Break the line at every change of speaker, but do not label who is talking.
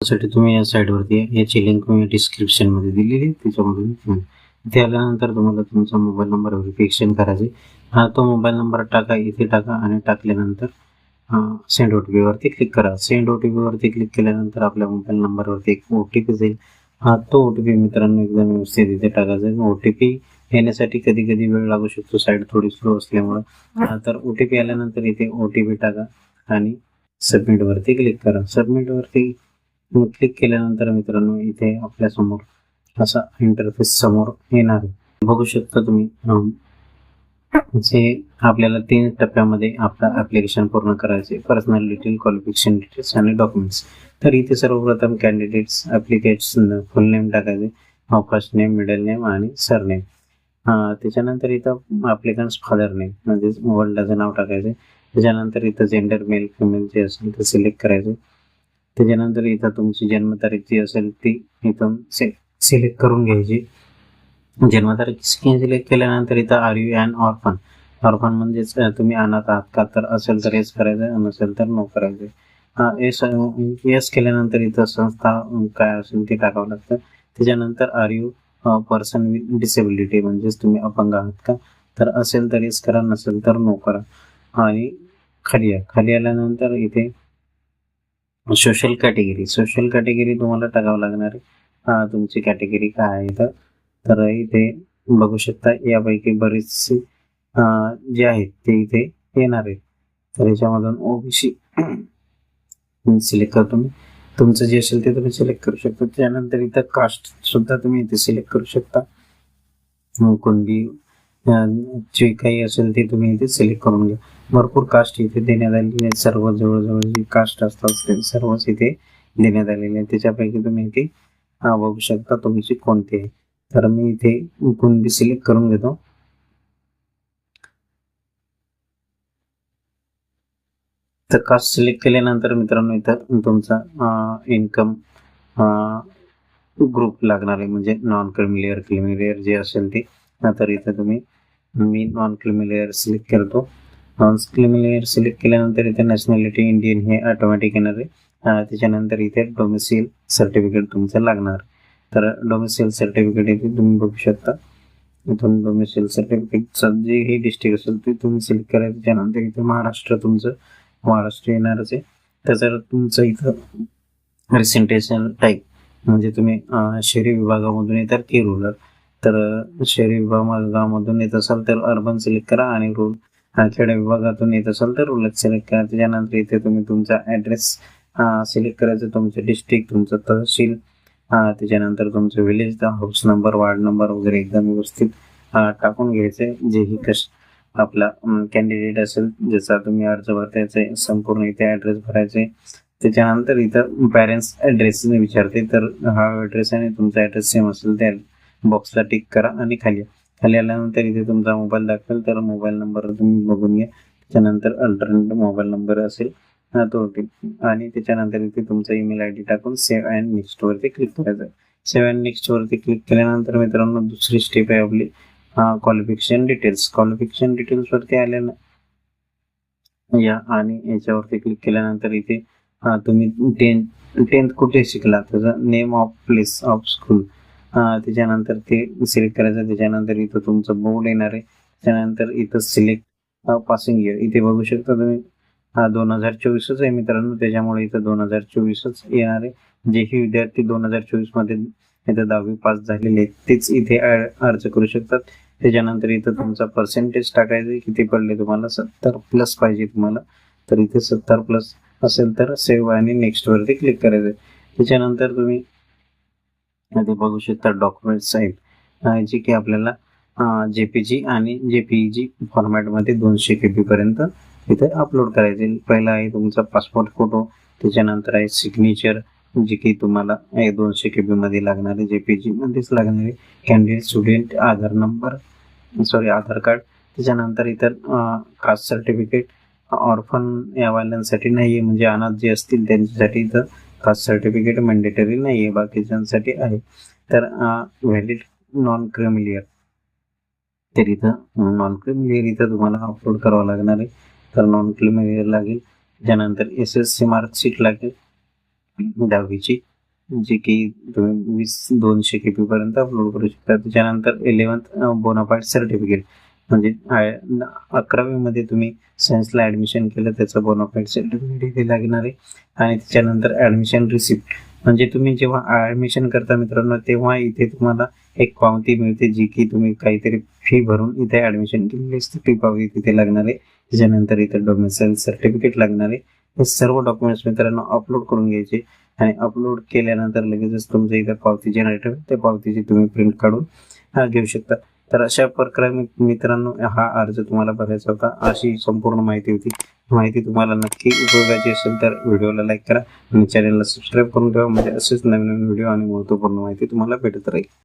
त्यासाठी तुम्ही या साईटवरती याची लिंक मी डिस्क्रिप्शनमध्ये दिलेली आहे, त्याच्यामधून इथे आल्यानंतर तुम्हाला तुमचा मोबाईल नंबर व्हेरिफिकेशन करायचे. तो मोबाईल नंबर टाका, इथे टाका आणि टाकल्यानंतर सेंड OTP वरती क्लिक करा. सेंड OTP वरती क्लिक केल्यानंतर आपल्या मोबाईल नंबरवरती एक OTP जाईल. तो OTP मित्रांनो एकदम व्यवस्थित इथे टाकायचा. OTP येण्यासाठी कधी कधी वेळ लागू शकतो, साईट थोडी स्लो असल्यामुळे. तर OTP आल्यानंतर इथे OTP टाका आणि सबमिट वरती क्लिक करा. सबमिट वरती क्लिक केल्यानंतर मित्रांनो इथे आपल्या समोर असा इंटरफेस समोर येणार आहे. बघू शकता तुम्ही जे आपल्याला 3 टप्प्यामध्ये आपलं ऍप्लिकेशन पूर्ण करायचे. पर्सनल डिटेल, क्वालिफिकेशन डिटेल्स आणि डॉक्युमेंट्स. तर इथे सर्वप्रथम कॅन्डिडेट्स ऍप्लिकेट्स फुल नेम टाकायचे, फर्स्ट नेम, मिडल नेम आणि सरनेम. त्याच्यानंतर इथं ऍप्लिकंट्स फादर नेम म्हणजे वडिलाचं नाव टाकायचे. त्याच्यानंतर इथं जेंडर मेल फिमेल जे असेल ते सिलेक्ट करायचे. त्याच्यानंतर इथं तुमची जन्मतारीख जी असेल ती इथून सिलेक्ट करून घ्यायची. जन्मतारीख सिलेक्ट केल्यानंतर इथं are you an orphan. Orphan म्हणजेच तुम्ही अनाथ आहात का, तर असेल तर येस करायचं, नसेल तर नो करायचं. येस केल्यानंतर इथं संस्था काय असेल ते टाकावं लागतं. त्याच्यानंतर are you person with disability म्हणजेच तुम्ही अपंग आहात का, तर असेल तर येस करा, नसेल तर नो करा. आणि खाली आल्यानंतर इथे सोशल कॅटेगरी तुम्हाला टाकावं लागणार आहे. तुमची कॅटेगरी काय आहे तर इथे बघू शकता यापैकी बरेचसे जे आहेत ते इथे येणार आहेत. तर याच्यामधून OBC सिलेक्ट करतो मी. तुमचं जे असेल ते तुम्ही सिलेक्ट करू शकता. त्यानंतर इथं कास्ट सुद्धा तुम्ही इथे सिलेक्ट करू शकता. कोणती जे काही असेल ते तुम्ही इथे सिलेक्ट करून घ्या. भरपूर कास्ट इथे देण्यात आलेली आहे. सर्व जवळजवळ जी कास्ट असतात ते सर्वच इथे देण्यात आलेले आहे. त्याच्यापैकी तुम्ही इथे बघू शकता तुमची कोणती आहे. तर मी इथे कोणती सिलेक्ट करून घेतो. तर कास्ट सिलेक्ट केल्यानंतर मित्रांनो इथं तुमचा इन्कम ग्रुप लागणार आहे, म्हणजे नॉन क्रिमिलियर जे असेल ते. तर इथं मी नॉन क्रिमिलियर सिलेक्ट करतो. नॉन क्रिमिलियर सिलेक्ट केल्यानंतर इथे नॅशनॅलिटी इंडियन हे ऑटोमॅटिक येणार आहे. त्याच्यानंतर इथे डोमिसाईल सर्टिफिकेट तुमचं लागणार. तर डोमिसाईल सर्टिफिकेट इथे तुम्ही बघू शकता. इथून डोमिसाईल सर्टिफिकेटचं जे ही डिस्ट्रिक्ट असेल ते तुम्ही सिलेक्ट करायचं. त्यानंतर इथे महाराष्ट्र येणारच आहे. त्याच्यावर तुमचं इथं रिसेंटेशन टाईप म्हणजे तुम्ही शहरी विभागामधून येतात की रुरल. तर शहरी विभागामधून येत असाल तर अर्बन सिलेक्ट करा आणि खेड्या विभागातून येत असाल तर रुरल सिलेक्ट करा. त्याच्यानंतर इथे तुम्ही तुमचा ॲड्रेस सिलेक्ट करायचं, तुमचं डिस्ट्रिक्ट, तुमचं तहसील, त्याच्यानंतर तुमचं village, house number, ward number वगैरे एकदम व्यवस्थित टाकून घ्यायचे. जेही आपला कॅन्डिडेट असेल ज्याचा तुम्ही अर्ज भरतायचे संपूर्ण इथे ॲड्रेस भरायचे. त्याच्यानंतर इथं पॅरेंट्स ॲड्रेस विचारते, तर हा ॲड्रेस आणि तुमचा ॲड्रेस सेम असेल त्या बॉक्सला टिक करा आणि खाली आल्यानंतर इथे तुमचा मोबाईल दाखवेल, तर मोबाईल नंबर तुम्ही बघून घ्या. त्याच्यानंतर अल्टरनेट मोबाईल नंबर असेल तो आणि त्याच्यानंतर इथे तुमचा ईमेल ID टाकून सेव्ह अँड नेक्स्ट वरती क्लिक करायचं. सेव्ह अँड नेक्स्ट वरती क्लिक केल्यानंतर मित्रांनो दुसरी स्टेप आहे आपली क्वालिफिकेशन डिटेल्स वरती आलेलं या आणि याच्यावरती क्लिक केल्यानंतर इथे तुम्ही 10th कुठे शिकला त्याचं name of place of school त्याच्यानंतर ते सिलेक्ट करायचं. त्याच्यानंतर इथं तुमचं बोर्ड येणार आहे. त्याच्यानंतर इथं सिलेक्ट पासिंग इयर इथे बघू शकता तुम्ही 2024च आहे मित्रांनो, त्याच्यामुळे इथं 2024च येणार आहे. जेही विद्यार्थी 2024 मध्ये इथं 10वी पास झालेले तेच इथे अर्ज करू शकतात. त्याच्यानंतर इथं तुमचा पर्सेंटेज टाकायचे, किती पडले तुम्हाला, 70+ पाहिजे तुम्हाला, तर इथे 70+ असेल तर सेव्ह आणि नेक्स्ट वरती क्लिक करायचं. त्याच्यानंतर तुम्ही इथे बघू शकता डॉक्युमेंट्स आहेत जे की आपल्याला JPG आणि JPEG फॉर्मॅटमध्ये 200 KB पर्यंत इथे अपलोड करायचे. पहिला आहे तुमचा पासपोर्ट फोटो, त्याच्यानंतर आहे सिग्नेचर जे की तुम्हाला 200 KB मध्ये लागणारे, JPG मध्येच लागणारे, कॅन्डिडेट स्टुडंट आधार कार्ड. त्याच्यानंतर इतर कास्ट सर्टिफिकेट ऑर्फन या वाल्यांसाठी नाही आहे, म्हणजे अनाथ जे असतील त्यांच्यासाठी इथं कास्ट सर्टिफिकेट मॅन्डेटरी नाही आहे, बाकीच्यांसाठी आहे. तर व्हॅलिड नॉन क्रिमिलियर तर इथं नॉन क्रिमिलियर इथं तुम्हाला अपलोड करावं लागणार आहे. तर नॉन क्रिमिलियर लागेल. त्यानंतर SSC मार्कशीट लागेल 10वीची. जे की तुम्ही 200 KB पर्यंत अपलोड करू शकता. त्याच्यानंतर 11th बोनाफाईड सर्टिफिकेट म्हणजे 11वी मध्ये तुम्ही सायन्सला ऍडमिशन केलं त्याचं बोनाफाईड सर्टिफिकेट इथे लागणार आहे. आणि त्याच्यानंतर ऍडमिशन रिसिप्ट म्हणजे तुम्ही जेव्हा ऍडमिशन करता मित्रांनो तेव्हा इथे तुम्हाला एक पावती मिळते जी की तुम्ही काहीतरी फी भरून इथे ऍडमिशन केलेली असते, ती पावती तिथे लागणार आहे. त्याच्यानंतर इथे डोमेसाईल सर्टिफिकेट लागणार आहे. हे सर्व डॉक्युमेंट्स मित्रांनो अपलोड करून घ्यायचे आणि अपलोड केल्यानंतर लगेचच तुमचं इथं पावती जनरेट होईल, त्या पावतीची तुम्ही प्रिंट काढून घेऊ शकता. तर अशा प्रकारे मित्रांनो हा अर्ज तुम्हाला भरायचा होता. अशी संपूर्ण माहिती होती. माहिती तुम्हाला नक्की उपयोगाची असेल तर व्हिडिओला लाईक करा आणि चॅनलला सबस्क्राईब करून ठेवा म्हणजे असेच नवीन व्हिडिओ आणि महत्त्वपूर्ण माहिती तुम्हाला भेटत राहील.